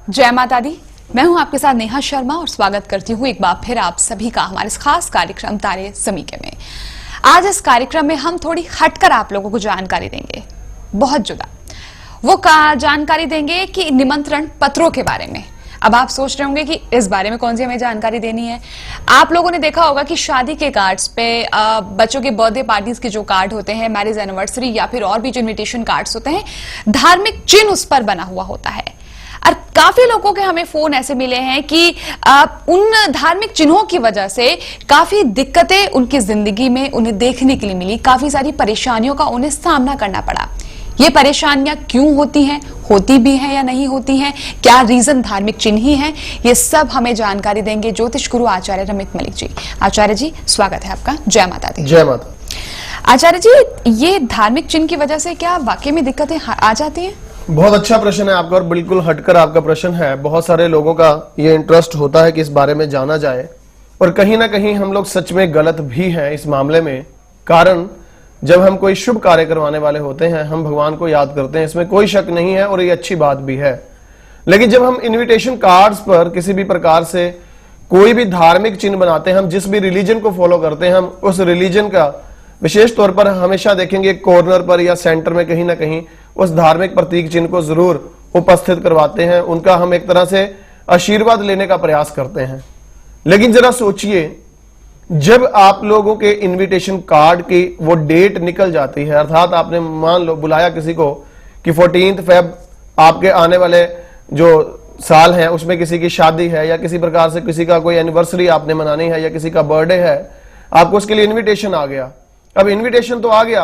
जय माता दी। मैं हूं आपके साथ नेहा शर्मा और स्वागत करती हूं एक बार फिर आप सभी का हमारे इस खास कार्यक्रम तारे समीके में। आज इस कार्यक्रम में हम थोड़ी हटकर आप लोगों को जानकारी देंगे, बहुत जुदा वो जानकारी देंगे कि निमंत्रण पत्रों के बारे में। अब आप सोच रहे होंगे कि इस बारे में कौन सी हमें जानकारी देनी है। आप लोगों ने देखा होगा कि शादी के कार्ड्स पे बच्चों के बर्थडे पार्टीज के जो कार्ड होते हैं, मैरिज एनिवर्सरी या फिर और भी जो इन्विटेशन कार्ड्स होते हैं, धार्मिक चिन्ह उस पर बना हुआ होता है। और काफी लोगों के हमें फोन ऐसे मिले हैं कि उन धार्मिक चिन्हों की वजह से काफी दिक्कतें उनकी जिंदगी में उन्हें देखने के लिए मिली, काफी सारी परेशानियों का उन्हें सामना करना पड़ा। ये परेशानियां क्यों होती हैं, होती भी हैं या नहीं होती हैं, क्या रीजन धार्मिक चिन्ह ही हैं, ये सब हमें जानकारी देंगे ज्योतिष गुरु आचार्य रमित मलिक जी। आचार्य जी स्वागत है आपका। जय माता दी। जय माता। आचार्य जी, ये धार्मिक चिन्ह की वजह से क्या वाकई में दिक्कतें आ जाती हैं? बहुत अच्छा प्रश्न है आपका और बिल्कुल हटकर आपका प्रश्न है। बहुत सारे लोगों का ये इंटरेस्ट होता है कि इस बारे में जाना जाए, और कहीं ना कहीं हम लोग सच में गलत भी हैं इस मामले में। कारण जब हम कोई शुभ कार्य करवाने वाले होते हैं, हम भगवान को याद करते हैं, इसमें कोई शक नहीं है और ये अच्छी बात भी है। लेकिन जब हम इन्विटेशन कार्ड्स पर किसी भी प्रकार से कोई भी धार्मिक चिन्ह बनाते हैं, हम जिस भी रिलीजन को फॉलो करते हैं, हम उस रिलीजन का विशेष तौर पर हमेशा देखेंगे कॉर्नर पर या सेंटर में कहीं ना कहीं उस धार्मिक प्रतीक चिन्ह को जरूर उपस्थित करवाते हैं, उनका हम एक तरह से आशीर्वाद लेने का प्रयास करते हैं। लेकिन जरा सोचिए, जब आप लोगों के इनविटेशन कार्ड की वो डेट निकल जाती है, अर्थात आपने मान लो बुलाया किसी को कि 14 फेब आपके आने वाले जो साल है उसमें किसी की शादी है या किसी प्रकार से किसी का कोई एनिवर्सरी आपने मनानी है या किसी का बर्थडे है, आपको उसके लिए इन्विटेशन आ गया। अब इन्विटेशन तो आ गया,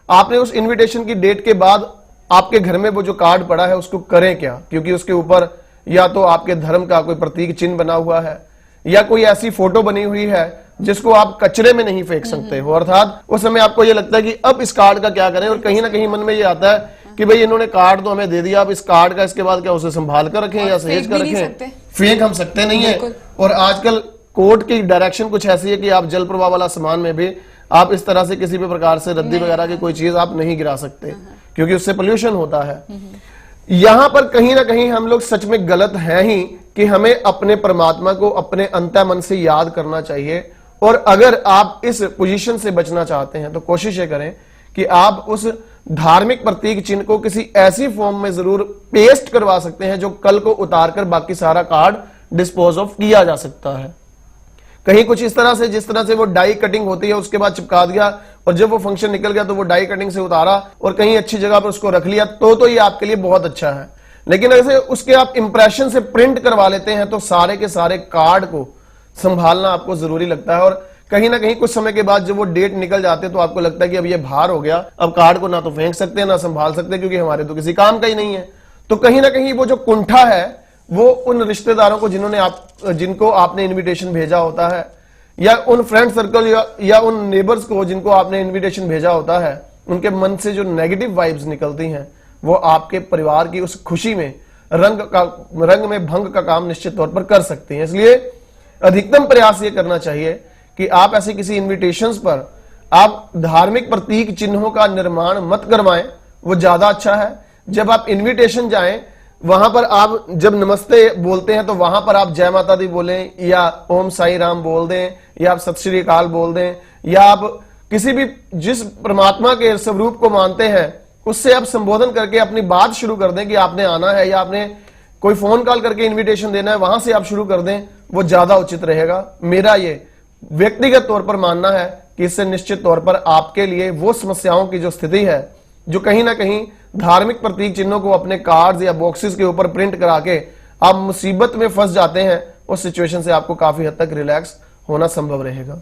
आपने उस इन्विटेशन की डेट के बाद आपके घर में वो जो कार्ड पड़ा है उसको करें क्या? क्योंकि उसके ऊपर या तो आपके धर्म का कोई प्रतीक चिन्ह बना हुआ है या कोई ऐसी फोटो बनी हुई है जिसको आप कचरे में नहीं फेंक सकते हो। अर्थात उस समय आपको ये लगता है कि अब इस कार्ड का क्या करें, और कहीं ना कहीं मन में ये आता है कि भाई इन्होंने कार्ड तो हमें दे दिया, अब इस कार्ड का इसके बाद क्या उसे संभाल कर रखें या सहेज कर रखें? फेंक हम सकते नहीं है। और आजकल कोर्ट की डायरेक्शन कुछ ऐसी है कि आप जल प्रवाह वाला सामान में भी आप इस तरह से किसी भी प्रकार से रद्दी वगैरह की कोई चीज आप नहीं गिरा सकते, क्योंकि उससे पोल्यूशन होता है। यहां पर कहीं ना कहीं हम लोग सच में गलत हैं ही कि हमें अपने परमात्मा को अपने अंतः मन से याद करना चाहिए। और अगर आप इस पोजीशन से बचना चाहते हैं तो कोशिश ये करें कि आप उस धार्मिक प्रतीक चिन्ह को किसी ऐसी फॉर्म में जरूर पेस्ट करवा सकते हैं जो कल को उतार कर बाकी सारा कार्ड डिस्पोज ऑफ किया जा सकता है। कहीं कुछ इस तरह से, जिस तरह से वो डाई कटिंग होती है उसके बाद चिपका दिया, और जब वो फंक्शन निकल गया तो वो डाई कटिंग से उतारा और कहीं अच्छी जगह पर उसको रख लिया, तो ये आपके लिए बहुत अच्छा है। लेकिन ऐसे उसके आप इंप्रेशन से प्रिंट करवा लेते हैं तो सारे के सारे कार्ड को संभालना आपको जरूरी लगता है। और कहीं ना कहीं कुछ समय के बाद जब वो डेट निकल जाते हैं तो आपको लगता है कि अब ये भार हो गया, अब कार्ड को ना तो फेंक सकते ना संभाल सकते, क्योंकि हमारे तो किसी काम का ही नहीं है। तो कहीं ना कहीं वो जो कुंठा है वो उन रिश्तेदारों को जिनको आपने इनविटेशन भेजा होता है, या उन फ्रेंड सर्कल या उन नेबर्स को जिनको आपने इनविटेशन भेजा होता है, उनके मन से जो नेगेटिव वाइब्स निकलती हैं वो आपके परिवार की उस खुशी में रंग में भंग का काम निश्चित तौर पर कर सकती हैं। इसलिए अधिकतम प्रयास ये करना चाहिए कि आप ऐसी किसी इन्विटेशंस पर आप धार्मिक प्रतीक चिन्हों का निर्माण मत करवाएं, वो ज्यादा अच्छा है। जब आप इन्विटेशन जाएं, वहां पर आप जब नमस्ते बोलते हैं तो वहां पर आप जय माता दी बोलें, या ओम साई राम बोल दें, या आप सत श्री अकाल बोल दें, या आप किसी भी जिस परमात्मा के स्वरूप को मानते हैं उससे आप संबोधन करके अपनी बात शुरू कर दें कि आपने आना है, या आपने कोई फोन कॉल करके इन्विटेशन देना है, वहां से आप शुरू कर दें, वो ज्यादा उचित रहेगा। मेरा ये व्यक्तिगत तौर पर मानना है कि इससे निश्चित तौर पर आपके लिए वो समस्याओं की जो स्थिति है, जो कहीं ना कहीं धार्मिक प्रतीक चिन्हों को अपने कार्ड्स या बॉक्सेस के ऊपर प्रिंट करा के आप मुसीबत में फंस जाते हैं, उस सिचुएशन से आपको काफी हद तक रिलैक्स होना संभव रहेगा।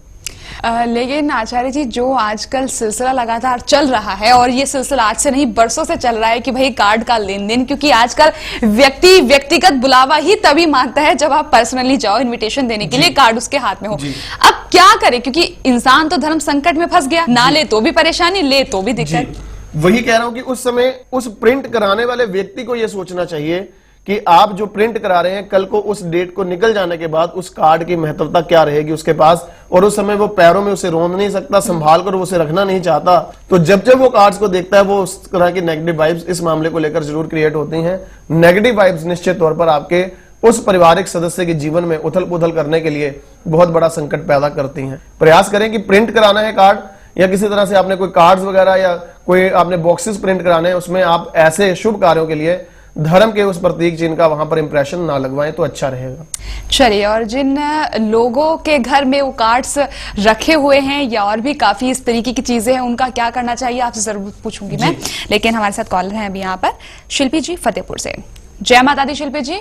लेकिन आचार्य जी, जो आजकल सिलसिला लगातार चल रहा है, और ये सिलसिला आज से नहीं बरसों से चल रहा है कि भाई कार्ड का लेन देन, क्योंकि आजकल व्यक्तिगत बुलावा ही तभी मानता है जब आप पर्सनली जाओ इनविटेशन देने के लिए, कार्ड उसके हाथ में हो। अब क्या करें, क्योंकि इंसान तो धर्म संकट में फंस गया, ना ले तो भी परेशानी, ले तो भी दिक्कत। वही कह रहा हूं कि उस समय उस प्रिंट कराने वाले व्यक्ति को यह सोचना चाहिए कि आप जो प्रिंट करा रहे हैं कल को उस डेट को निकल जाने के बाद उस कार्ड की महत्वता क्या रहेगी उसके पास, और उस समय वो पैरों में उसे रोंद नहीं सकता, संभाल कर वो उसे रखना नहीं चाहता। तो जब जब वो कार्ड्स को देखता है वो उस तरह की नेगेटिव वाइब्स इस मामले को लेकर जरूर क्रिएट होती हैं। नेगेटिव वाइब्स निश्चित तौर पर आपके उस पारिवारिक सदस्य के जीवन में उथल पुथल करने के लिए बहुत बड़ा संकट पैदा करती हैं। प्रयास करें कि प्रिंट कराना है कार्ड या किसी तरह से आपने कोई कार्ड्स वगैरह या कोई आपने बॉक्सेस प्रिंट कराने हैं, उसमें आप ऐसे शुभ कार्यों के लिए धर्म के उस प्रतीक चिन्ह का वहां पर इंप्रेशन ना लगवाएं तो अच्छा रहेगा। चलिए, और जिन लोगों के घर में वो कार्ड्स रखे हुए हैं या और भी काफी इस तरीके की चीजें हैं, उनका क्या करना चाहिए आपसे जरूर पूछूंगी मैं, लेकिन हमारे साथ कॉलर हैं अभी यहाँ पर शिल्पी जी फतेहपुर से। जय माता दी शिल्पी जी।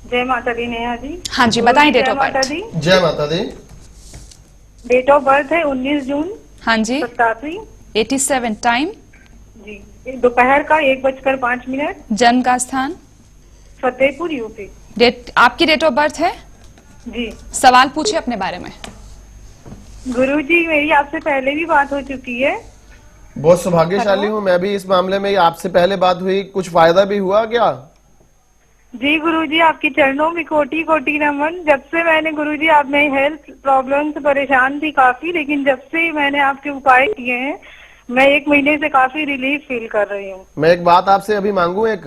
जय माता दी नेहा जी। हाँ जी, बताएं डेट ऑफ बर्थ। जय माता दी। डेट ऑफ बर्थ है 19 जून। हाँ जी। 87 टाइम जी, दोपहर का 1:05। जन्म का स्थान फतेहपुर यूपी। आपकी डेट ऑफ बर्थ है जी। सवाल पूछे अपने बारे में। गुरुजी, मेरी आपसे पहले भी बात हो चुकी है। बहुत सौभाग्यशाली हूँ मैं भी इस मामले में, आपसे पहले बात हुई, कुछ फायदा भी हुआ क्या? जी गुरुजी, आपके चरणों में कोटि कोटि नमन। जब से मैंने गुरुजी, आप में हेल्थ प्रॉब्लम से परेशान थी काफी, लेकिन जब से मैंने आपके उपाय किए हैं मैं 1 महीने से काफी रिलीफ फील कर रही हूँ। मैं एक बात आपसे अभी मांगू, एक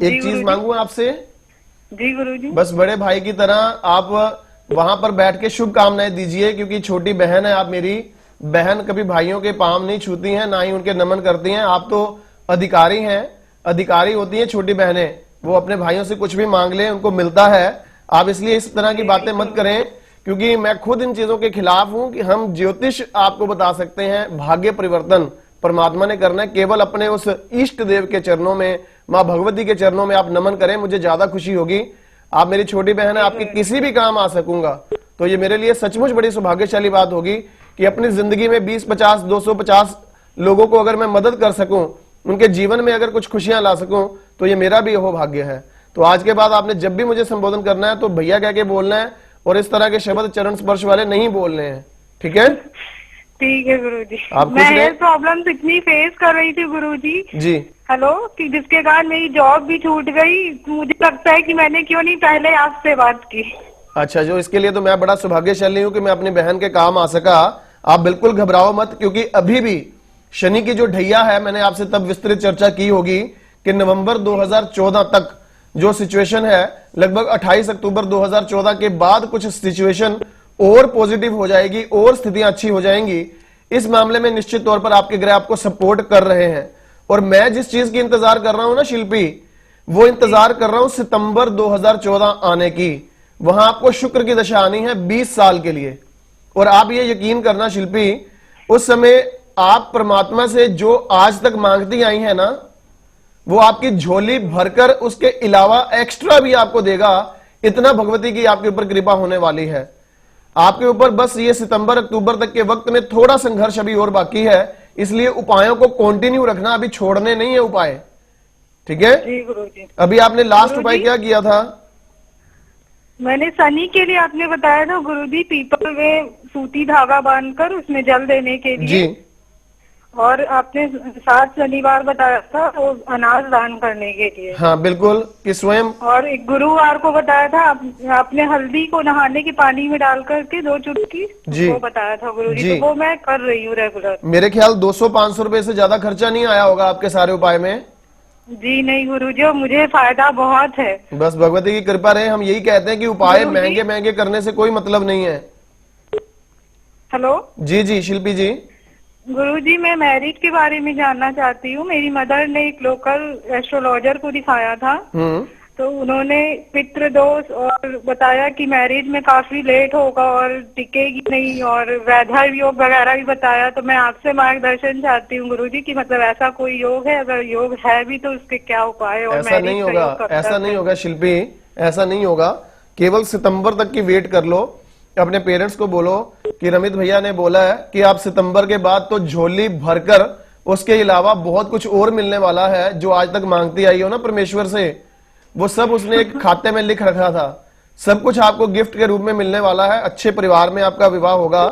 चीज मांगू आपसे। जी गुरुजी। बस बड़े भाई की तरह आप वहां पर बैठ के शुभकामनाएं दीजिए, क्योंकि छोटी बहन है आप मेरी। बहन कभी भाइयों के पांव नहीं छूती हैं, ना ही उनके नमन करती हैं। आप तो अधिकारी हैं, अधिकारी होती हैं छोटी बहनें, वो अपने भाइयों से कुछ भी मांग ले उनको मिलता है। आप इसलिए इस तरह की बातें मत करें, क्योंकि मैं खुद इन चीजों के खिलाफ हूं कि हम ज्योतिष आपको बता सकते हैं, भाग्य परिवर्तन परमात्मा ने करना है। केवल अपने उस इष्ट देव के चरणों में, माँ भगवती के चरणों में आप नमन करें, मुझे ज्यादा खुशी होगी। आप मेरी छोटी बहन है, आपके किसी भी काम आ सकूंगा, तो ये मेरे लिए सचमुच बड़ी सौभाग्यशाली बात होगी कि अपनी जिंदगी में 20, 50, 250 लोगों को अगर मैं मदद कर सकूं, उनके जीवन में अगर कुछ खुशियां ला सकूं, तो ये मेरा भी यह भाग्य है। तो आज के बाद आपने जब भी मुझे संबोधन करना है तो भैया कह के बोलना है, और इस तरह के शब्द चरण स्पर्श वाले नहीं बोलने हैं, ठीक है? ठीक है गुरुजी। आप मैं हेल्थ प्रॉब्लम्स इतनी फेस कर रही थी गुरुजी जी, हेलो, कि जिसके कारण मेरी जॉब भी छूट गई। मुझे लगता है कि मैंने क्यों नहीं पहले आपसे बात की। अच्छा, जो इसके लिए तो मैं बड़ा सौभाग्यशाली हूं कि मैं अपनी बहन के काम आ सका। आप बिल्कुल घबराओ मत, क्योंकि अभी भी शनि की जो ढैया है, मैंने आपसे तब विस्तृत चर्चा की होगी कि नवंबर 2014 तक जो सिचुएशन है, लगभग 28 अक्टूबर 2014 के बाद कुछ सिचुएशन और पॉजिटिव हो जाएगी और स्थितियां अच्छी हो जाएंगी। इस मामले में निश्चित तौर पर आपके ग्रह आपको सपोर्ट कर रहे हैं, और मैं जिस चीज की इंतजार कर रहा हूं ना शिल्पी, वो इंतजार कर रहा हूं सितंबर 2014 आने की। वहां आपको शुक्र की दशा आनी है 20 साल के लिए, और आप ये यकीन करना शिल्पी, उस समय आप परमात्मा से जो आज तक मांगती आई है ना, वो आपकी झोली भरकर उसके अलावा एक्स्ट्रा भी आपको देगा। इतना भगवती की आपके ऊपर कृपा होने वाली है आपके ऊपर। बस ये सितंबर अक्टूबर तक के वक्त में थोड़ा संघर्ष अभी और बाकी है, इसलिए उपायों को कंटिन्यू रखना, अभी छोड़ने नहीं है उपाय, ठीक है? जी गुरुजी। अभी आपने लास्ट उपाय क्या किया था? मैंने शनि के लिए आपने बताया था गुरुजी, पीपल में सूती धागा बांधकर उसमें जल देने के लिए जी, और आपने 7 शनिवार बताया था वो अनाज दान करने के लिए। हाँ बिल्कुल, कि स्वयं। और एक गुरुवार को बताया था आपने हल्दी को नहाने के पानी में डाल करके 2 चुटकी, वो बताया था गुरुजी। तो वो मैं कर रही हूँ रेगुलर। मेरे ख्याल 200-500 रुपए से ज्यादा खर्चा नहीं आया होगा आपके सारे उपाय में। जी नहीं गुरुजी, और मुझे फायदा बहुत है। बस भगवती की कृपा रहे। हम यही कहते हैं कि उपाय महंगे महंगे करने से कोई मतलब नहीं है। हेलो जी जी शिल्पी जी। गुरुजी, मैं मैरिज के बारे में जानना चाहती हूँ। मेरी मदर ने एक लोकल एस्ट्रोलॉजर को दिखाया था, तो उन्होंने पितृ दोष और बताया कि मैरिज में काफी लेट होगा और टिकेगी नहीं, और वैधर्म योग वगैरह भी बताया। तो मैं आपसे मार्गदर्शन चाहती हूँ गुरुजी कि मतलब ऐसा कोई योग है, अगर योग है भी तो उसके क्या उपाय? और ऐसा नहीं होगा, ऐसा नहीं होगा शिल्पी, ऐसा नहीं होगा। केवल सितंबर तक की वेट कर लो। अपने पेरेंट्स को बोलो कि रमित भैया ने बोला है कि आप सितंबर के बाद तो झोली भरकर उसके अलावा बहुत कुछ और मिलने वाला है, जो आज तक मांगती आई हो ना परमेश्वर से, वो सब उसने एक खाते में लिख रखा था। सब कुछ आपको गिफ्ट के रूप में मिलने वाला है। अच्छे परिवार में आपका विवाह होगा,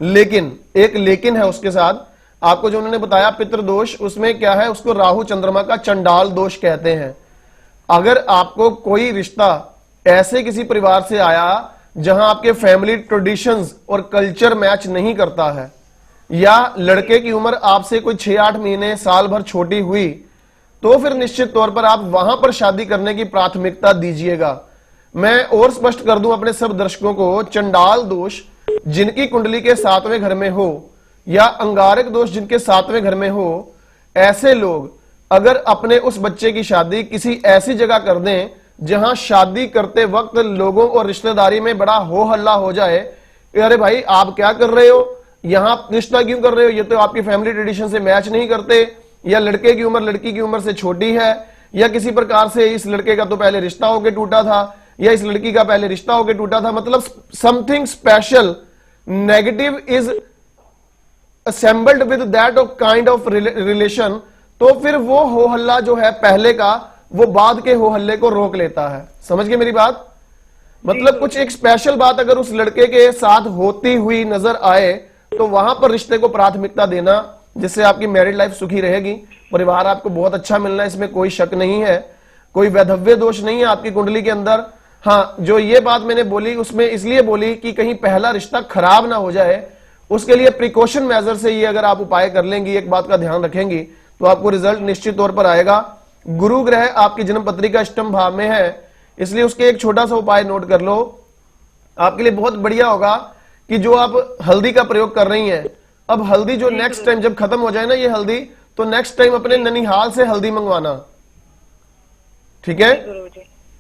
लेकिन एक लेकिन है उसके साथ। आपको जो उन्होंने बताया पितृदोष, उसमें क्या है, उसको राहु चंद्रमा का चंडाल दोष कहते हैं। अगर आपको कोई रिश्ता ऐसे किसी परिवार से आया जहां आपके फैमिली ट्रेडिशंस और कल्चर मैच नहीं करता है, या लड़के की उम्र आपसे कोई 6-8 महीने साल भर छोटी हुई, तो फिर निश्चित तौर पर आप वहां पर शादी करने की प्राथमिकता दीजिएगा। मैं और स्पष्ट कर दूं अपने सब दर्शकों को, चंडाल दोष जिनकी कुंडली के 7वें घर में हो या अंगारक दोष जिनके 7वें घर में हो, ऐसे लोग अगर अपने उस बच्चे की शादी किसी ऐसी जगह कर दें जहां शादी करते वक्त लोगों और रिश्तेदारी में बड़ा हो हल्ला हो जाए, अरे भाई आप क्या कर रहे हो, यहां रिश्ता क्यों कर रहे हो, ये तो आपकी फैमिली ट्रेडिशन से मैच नहीं करते, या लड़के की उम्र लड़की की उम्र से छोटी है, या किसी प्रकार से इस लड़के का तो पहले रिश्ता होके टूटा था, या इस लड़की का पहले रिश्ता होके टूटा था, मतलब something special negative is assembled with that of kind of relation, तो फिर वो हो हल्ला जो है पहले का, वो बाद के हो हल्ले को रोक लेता है। समझ गए मेरी बात? मतलब कुछ एक स्पेशल बात अगर उस लड़के के साथ होती हुई नजर आए तो वहां पर रिश्ते को प्राथमिकता देना, जिससे आपकी मैरिड लाइफ सुखी रहेगी, परिवार आपको बहुत अच्छा मिलना है, इसमें कोई शक नहीं है, कोई वैधव्य दोष नहीं है आपकी कुंडली के अंदर। हाँ, जो ये बात मैंने बोली उसमें इसलिए बोली कि कहीं पहला रिश्ता खराब ना हो जाए, उसके लिए प्रिकॉशन मेजर से ये अगर आप उपाय कर लेंगी, एक बात का ध्यान रखेंगी, तो आपको रिजल्ट निश्चित तौर पर आएगा। गुरु ग्रह आपकी जन्म पत्री का अष्टम भाव में है, इसलिए उसके एक छोटा सा उपाय नोट कर लो, आपके लिए बहुत बढ़िया होगा कि जो आप हल्दी का प्रयोग कर रही हैं, अब हल्दी जो नेक्स्ट टाइम जब खत्म हो जाए ना ये हल्दी, तो नेक्स्ट टाइम अपने ननिहाल से हल्दी मंगवाना, ठीक है?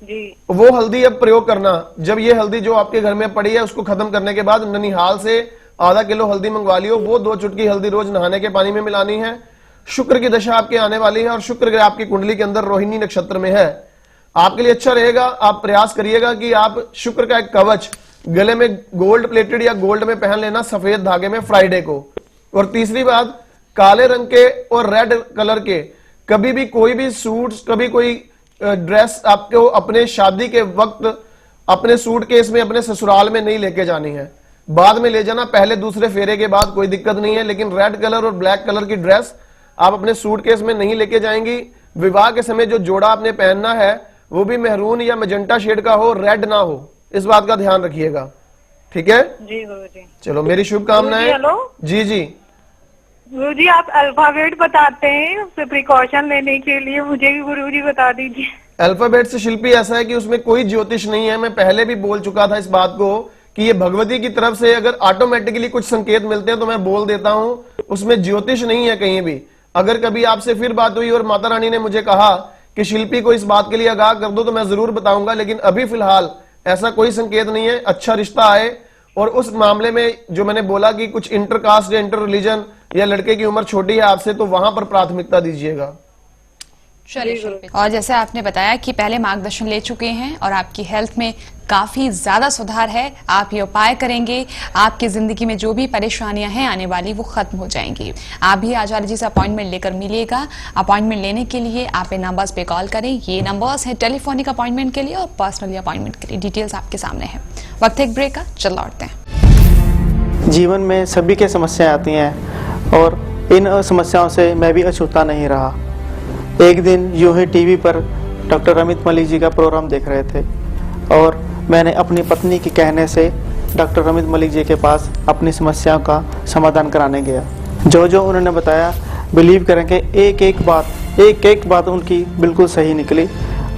जी। वो हल्दी अब प्रयोग करना। जब ये हल्दी जो आपके घर में पड़ी है उसको खत्म करने के बाद ननिहाल से आधा किलो हल्दी मंगवा लियो, वो 2 चुटकी हल्दी रोज नहाने के पानी में मिलानी है। शुक्र की दशा आपके आने वाली है और शुक्र ग्रह आपकी कुंडली के अंदर रोहिणी नक्षत्र में है, आपके लिए अच्छा रहेगा। आप प्रयास करिएगा कि आप शुक्र का एक कवच गले में गोल्ड प्लेटेड या गोल्ड में पहन लेना सफेद धागे में फ्राइडे को। और तीसरी बात, काले रंग के और रेड कलर के कभी भी कोई भी सूट, कभी कोई ड्रेस आपको अपने शादी के वक्त अपने सूटकेस में अपने ससुराल में नहीं लेके जानी है, बाद में ले जाना, पहले दूसरे फेरे के बाद कोई दिक्कत नहीं है, लेकिन रेड कलर और ब्लैक कलर की ड्रेस आप अपने सूटकेस में नहीं लेके जाएंगी। विवाह के समय जो जोड़ा आपने पहनना है वो भी मेहरून या मैजेंटा शेड का हो, रेड ना हो, इस बात का ध्यान रखिएगा, ठीक है जी गुरुजी। चलो मेरी शुभकामनाएं। हेलो जी जी गुरुजी, आप अल्फाबेट बताते हैं प्रिकॉशन लेने के लिए, मुझे भी गुरुजी बता दीजिए। अल्फाबेट से शिल्पी ऐसा है कि उसमें कोई ज्योतिष नहीं है, मैं पहले भी बोल चुका था इस बात को कि ये भगवती की तरफ से अगर ऑटोमेटिकली कुछ संकेत मिलते हैं तो मैं बोल देता हूं, उसमें ज्योतिष नहीं है कहीं भी। अगर कभी आपसे फिर बात हुई और माता रानी ने मुझे कहा कि शिल्पी को इस बात के लिए आगाह कर दो तो मैं जरूर बताऊंगा, लेकिन अभी फिलहाल ऐसा कोई संकेत नहीं है। अच्छा रिश्ता आए, और उस मामले में जो मैंने बोला कि कुछ इंटरकास्ट या इंटर रिलीजन या लड़के की उम्र छोटी है आपसे, तो वहां पर प्राथमिकता दीजिएगा। चलिए शिल्पी, और जैसे आपने बताया कि पहले मार्गदर्शन ले चुके हैं और आपकी हेल्थ में काफी ज्यादा सुधार है, आप ये उपाय करेंगे, आपकी जिंदगी में जो भी परेशानियां हैं आने वाली वो खत्म हो जाएंगी। आप भी आचार्य जी से अपॉइंटमेंट लेकर मिलिएगा। अपॉइंटमेंट लेने के लिए आप इन नंबर्स पे कॉल करें, ये नंबर्स हैं टेलीफोनिक अपॉइंटमेंट के लिए और पर्सनली अपॉइंटमेंट के लिए। डिटेल्स आपके सामने है। वक्त एक ब्रेक का, चल लौटते हैं। जीवन में सभी के समस्याएं आती हैं और इन समस्याओं से मैं भी अछूता नहीं रहा। एक दिन यूं ही टीवी पर डॉक्टर अमित मलिक जी का प्रोग्राम देख रहे थे और मैंने अपनी पत्नी के कहने से डॉक्टर अमित मलिक जी के पास अपनी समस्याओं का समाधान कराने गया। जो जो उन्होंने बताया, बिलीव करें कि एक एक बात उनकी बिल्कुल सही निकली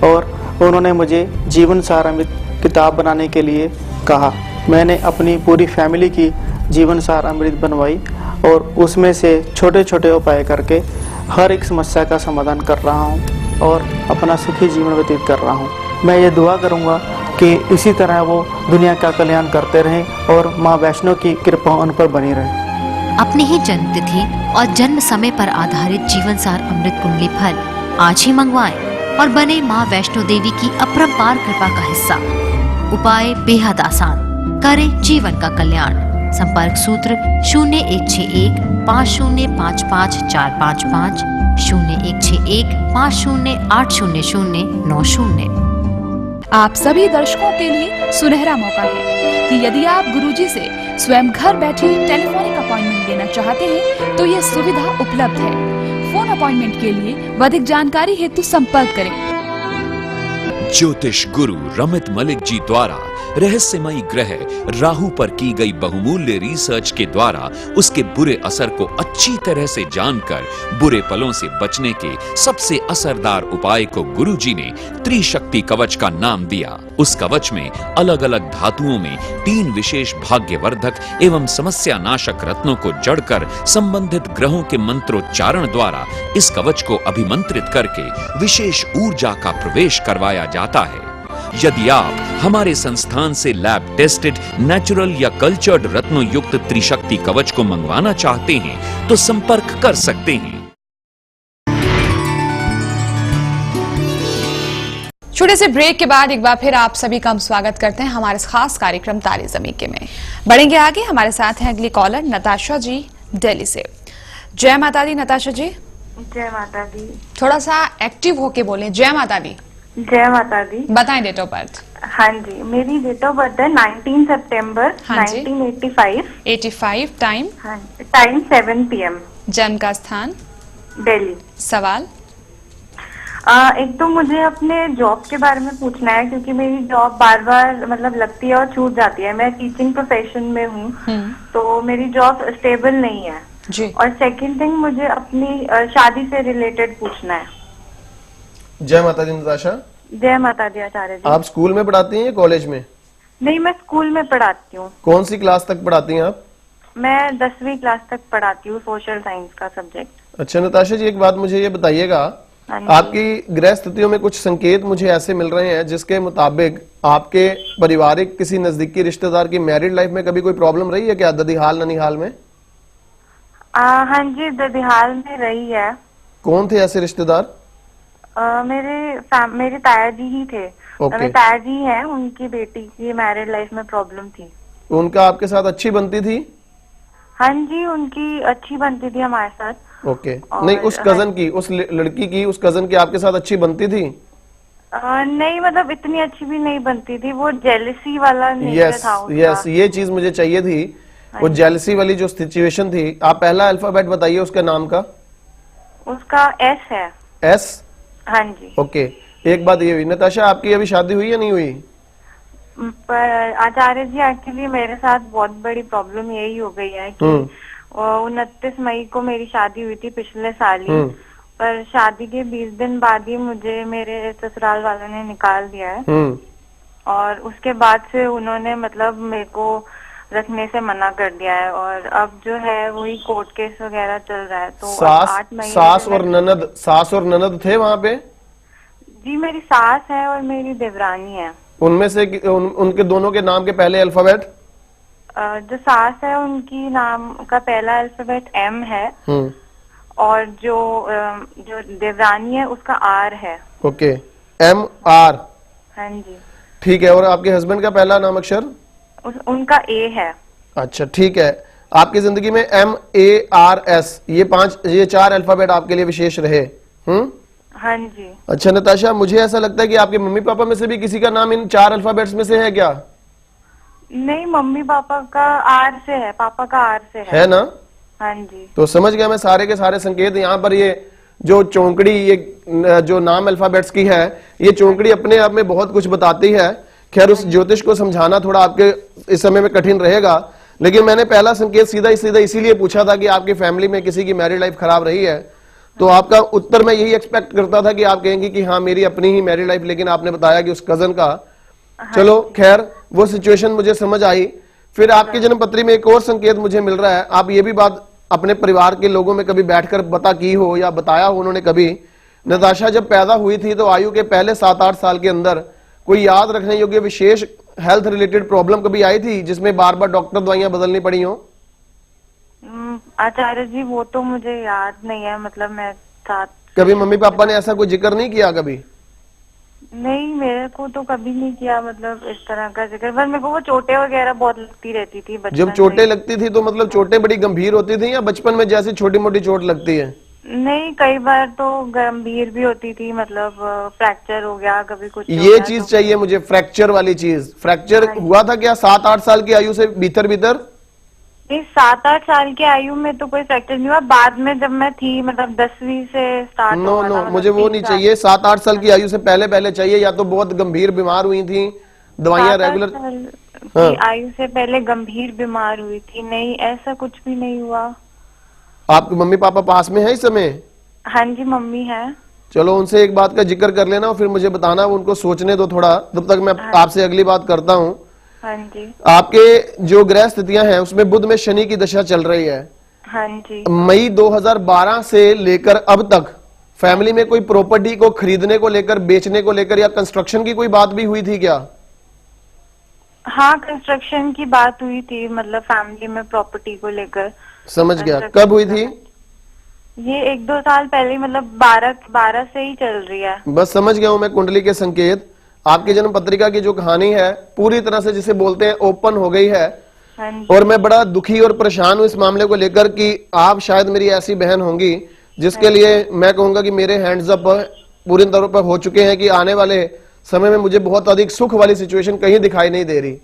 और उन्होंने मुझे जीवन सार अमृत किताब बनाने के लिए कहा। मैंने अपनी पूरी फैमिली की जीवन सार अमृत बनवाई और उसमें से छोटे छोटे उपाय करके हर एक समस्या का समाधान कर रहा हूँ और अपना सुखी जीवन व्यतीत कर रहा हूँ। मैं ये दुआ करूँगा कि इसी तरह वो दुनिया का कल्याण करते रहें और माँ वैष्णो की कृपा उन पर बनी रहे। अपनी ही जन्म तिथि और जन्म समय पर आधारित जीवन सार अमृत कुंडली फल आज ही मंगवाएं और बने माँ वैष्णो देवी की अपरंपार कृपा का हिस्सा। उपाय बेहद आसान, करें जीवन का कल्याण। संपर्क सूत्र 0161 5055 455 0161 508009 90। आप सभी दर्शकों के लिए सुनहरा मौका है कि यदि आप गुरुजी से स्वयं घर बैठे टेलीफोनिक अपॉइंटमेंट लेना चाहते हैं तो ये सुविधा उपलब्ध है। फोन अपॉइंटमेंट के लिए व अधिक जानकारी हेतु संपर्क करें ज्योतिष गुरु रमित मलिक जी द्वारा रहस्यमयी ग्रह राहु पर की गई बहुमूल्य रिसर्च के द्वारा उसके बुरे असर को अच्छी तरह से जानकर बुरे पलों से बचने के सबसे असरदार उपाय को गुरु जी ने त्रिशक्ति कवच का नाम दिया। उस कवच में अलग अलग धातुओं में 3 विशेष भाग्यवर्धक एवं समस्या नाशक रत्नों को जड़कर संबंधित ग्रहों के मंत्रोच्चारण द्वारा इस कवच को अभिमंत्रित करके विशेष ऊर्जा का प्रवेश करवाया जाता है। यदि आप हमारे संस्थान से लैब टेस्टेड नेचुरल या कल्चर्ड रत्नों युक्त त्रिशक्ति कवच को मंगवाना चाहते हैं तो संपर्क कर सकते हैं। छोटे से ब्रेक के बाद एक बार फिर आप सभी का हम स्वागत करते हैं हमारे इस खास कार्यक्रम तारे ज़मीं में। बढ़ेंगे आगे, हमारे साथ हैं अगली कॉलर नताशा जी दिल्ली से। जय माता दी नताशा जी। जय माता दी। थोड़ा सा एक्टिव होके बोलें। जय माता दी। जय माता दी। बताएं डेट ऑफ बर्थ। हाँ जी, मेरी डेट ऑफ बर्थ है 19 सितंबर 1985। 85 टाइम। हाँ, टाइम 7 PM। जन्म का स्थान दिल्ली। सवाल एक तो मुझे अपने जॉब के बारे में पूछना है, क्योंकि मेरी जॉब बार बार मतलब लगती है और छूट जाती है। मैं टीचिंग प्रोफेशन में हूँ, तो मेरी जॉब स्टेबल नहीं है जी। और सेकंड थिंग, मुझे अपनी शादी से रिलेटेड पूछना है। जय माता दी नताशा। जय माता दी आचार्य जी। आप स्कूल में पढ़ाती हैं या कॉलेज में? नहीं, मैं स्कूल में पढ़ाती हूँ। कौन सी क्लास तक पढ़ाती हैं आप? मैं 10वीं क्लास तक पढ़ाती हूँ, सोशल साइंस का सब्जेक्ट। अच्छा नताशा जी, एक बात मुझे ये बताइएगा, आपकी ग्रह स्थितियों में कुछ संकेत मुझे ऐसे मिल रहे हैं जिसके मुताबिक आपके पारिवारिक किसी नजदीकी रिश्तेदार की मैरिड लाइफ में कभी कोई प्रॉब्लम रही है क्या, ददिहाल ननिहाल में? हाँ जी, ददिहाल में रही है। कौन थे ऐसे रिश्तेदार? मेरे ताया जी ही थे। मेरे ताया जी हैं, उनकी बेटी की मैरिड लाइफ में प्रॉब्लम थी। उनका आपके साथ अच्छी बनती थी? हाँ जी, उनकी अच्छी बनती थी हमारे साथ। ओके। नहीं, उस कजन की, उस लड़की की, उस कजन की आपके साथ अच्छी बनती थी? नहीं, मतलब इतनी अच्छी भी नहीं बनती थी। वो जेलसी वाला नेचर था उसका। यस, ये चीज मुझे चाहिए थी। वो जेलसी वाली जो सिचुएशन थी। आप पहला अल्फाबेट बताइए उसके नाम का। उसका S है। S? हाँ जी। ओके। एक बात ये हुई नताशा, आपकी अभी शादी हुई या नहीं हुई? पर आचार्य जी, एक्चुअली मेरे साथ बहुत बड़ी प्रॉब्लम यही हो गई है कि 29 मई को मेरी शादी हुई थी पिछले साल ही, पर शादी के 20 दिन बाद ही मुझे मेरे ससुराल वालों ने निकाल दिया है। और उसके बाद से उन्होंने मतलब मेरे को रखने से मना कर दिया है, और अब जो है वही कोर्ट केस वगैरह चल रहा है। तो 8 महीने सास और ननद थे वहाँ पे? जी, मेरी सास है और मेरी देवरानी है। उनमें से उनके दोनों के नाम के पहले अल्फाबेट? जो सास है उनकी नाम का पहला अल्फाबेट M है, और जो देवरानी है उसका R है। Okay, MR। हाँ जी। ठीक है। और आपके हस्बैंड का पहला नाम अक्षर? उनका A है। अच्छा, ठीक है। आपकी जिंदगी में MARS, ये 4 अल्फाबेट आपके लिए विशेष रहे। हाँ जी। अच्छा नताशा, मुझे ऐसा लगता है कि आपके मम्मी पापा में से भी किसी का नाम इन 4 अल्फाबेट्स में से है क्या? नहीं, मम्मी पापा का R से है, पापा का R से है ना? हाँ जी। तो समझ गया मैं सारे के सारे संकेत। यहाँ पर ये जो चौंकड़ी, ये जो नाम अल्फाबेट्स की है, ये चौंकड़ी अपने आप में बहुत कुछ बताती है। खैर, उस ज्योतिष को समझाना थोड़ा आपके इस समय में कठिन रहेगा, लेकिन मैंने पहला संकेत सीधा इसीलिए पूछा था कि आपकी फैमिली में किसी की मैरिड लाइफ खराब रही है। तो आपका उत्तर मैं यही एक्सपेक्ट करता था कि आप कहेंगे कि हाँ मेरी अपनी ही मैरिड लाइफ, लेकिन आपने बताया कि उस कजन का। चलो खैर, वो सिचुएशन मुझे समझ आई। फिर आपकी जन्म पत्री में एक और संकेत मुझे मिल रहा है। आप ये भी बात अपने परिवार के लोगों में कभी बैठकर बता की हो या बताया हो उन्होंने कभी, नताशा जब पैदा हुई थी तो आयु के पहले 7-8 साल के अंदर कोई याद रखने योग्य विशेष हेल्थ रिलेटेड प्रॉब्लम कभी आई थी जिसमें बार बार डॉक्टर दवाइयां बदलनी पड़ी हो? आचार्य जी, वो तो मुझे याद नहीं है। मतलब मैं साथ कभी मम्मी पापा ने ऐसा कोई जिक्र नहीं किया कभी? नहीं, मेरे को तो कभी नहीं किया मतलब इस तरह का जिक्र। पर मेरे को वो चोटें वगैरह बहुत लगती रहती थी बचपन जब चोटें लगती थी तो मतलब चोटें बड़ी गंभीर होती थी या बचपन में जैसी छोटी मोटी चोट लगती है? नहीं, कई बार तो गंभीर भी होती थी, मतलब फ्रैक्चर हो गया, कभी कुछ ये चीज तो चाहिए मुझे, फ्रैक्चर वाली चीज। फ्रैक्चर हुआ था क्या 7-8 साल की आयु से भीतर भीतर? नहीं, 7-8 साल की आयु में तो कोई फ्रैक्चर नहीं हुआ। बाद में जब मैं थी मतलब 10वीं से स्टार्ट नो हुआ नो, था, मतलब मुझे वो 3 नहीं साल। चाहिए। 7-8 साल की आयु से पहले पहले चाहिए, या तो बहुत गंभीर बीमार हुई थी, दवाइयां 7-8 रेगुलर। साल हाँ। की आयु से पहले गंभीर बीमार हुई थी? नहीं, ऐसा कुछ भी नहीं हुआ। आपके मम्मी पापा पास में है इस समय? हाँ जी, मम्मी है। चलो उनसे एक बात का जिक्र कर लेना और फिर मुझे बताना, उनको सोचने दो थोड़ा, तब तक मैं आपसे अगली बात करता हूँ। हाँ जी। आपके जो ग्रह स्थितियां हैं उसमें बुध में शनि की दशा चल रही है। हाँ जी। मई 2012 से लेकर अब तक फैमिली में कोई प्रॉपर्टी को खरीदने को लेकर, बेचने को लेकर या कंस्ट्रक्शन की कोई बात भी हुई थी क्या? हाँ, कंस्ट्रक्शन की बात हुई थी, मतलब फैमिली में प्रॉपर्टी को लेकर। समझ गया। कब हुई थी? ये 1-2 साल पहले, मतलब 12 से ही चल रही है। बस समझ गया हूं मैं कुंडली के संकेत। आपकी जन्म पत्रिका की जो कहानी है पूरी तरह से जिसे बोलते हैं ओपन हो गई है। हाँ जी। और मैं बड़ा दुखी और परेशान हूं इस मामले को लेकर कि आप शायद मेरी ऐसी बहन होंगी जिसके लिए मैं कहूंगा कि मेरे हैंड्स अप पूरी तौर पर हो चुके हैं कि आने वाले समय में मुझे बहुत अधिक सुख वाली सिचुएशन कहीं दिखाई नहीं दे रही।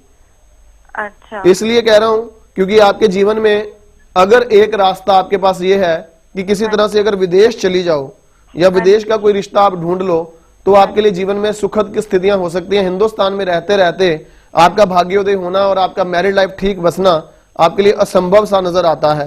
अच्छा। इसलिए कह रहा हूं क्योंकि आपके जीवन में अगर एक रास्ता आपके पास ये है कि किसी तरह से अगर विदेश चली जाओ या विदेश का कोई रिश्ता आप ढूंढ लो तो आपके लिए जीवन में सुखद की स्थितियां हो सकती हैं। हिंदुस्तान में रहते रहते आपका भाग्योदय होना और आपका मैरिड लाइफ ठीक बसना आपके लिए असंभव सा नजर आता है।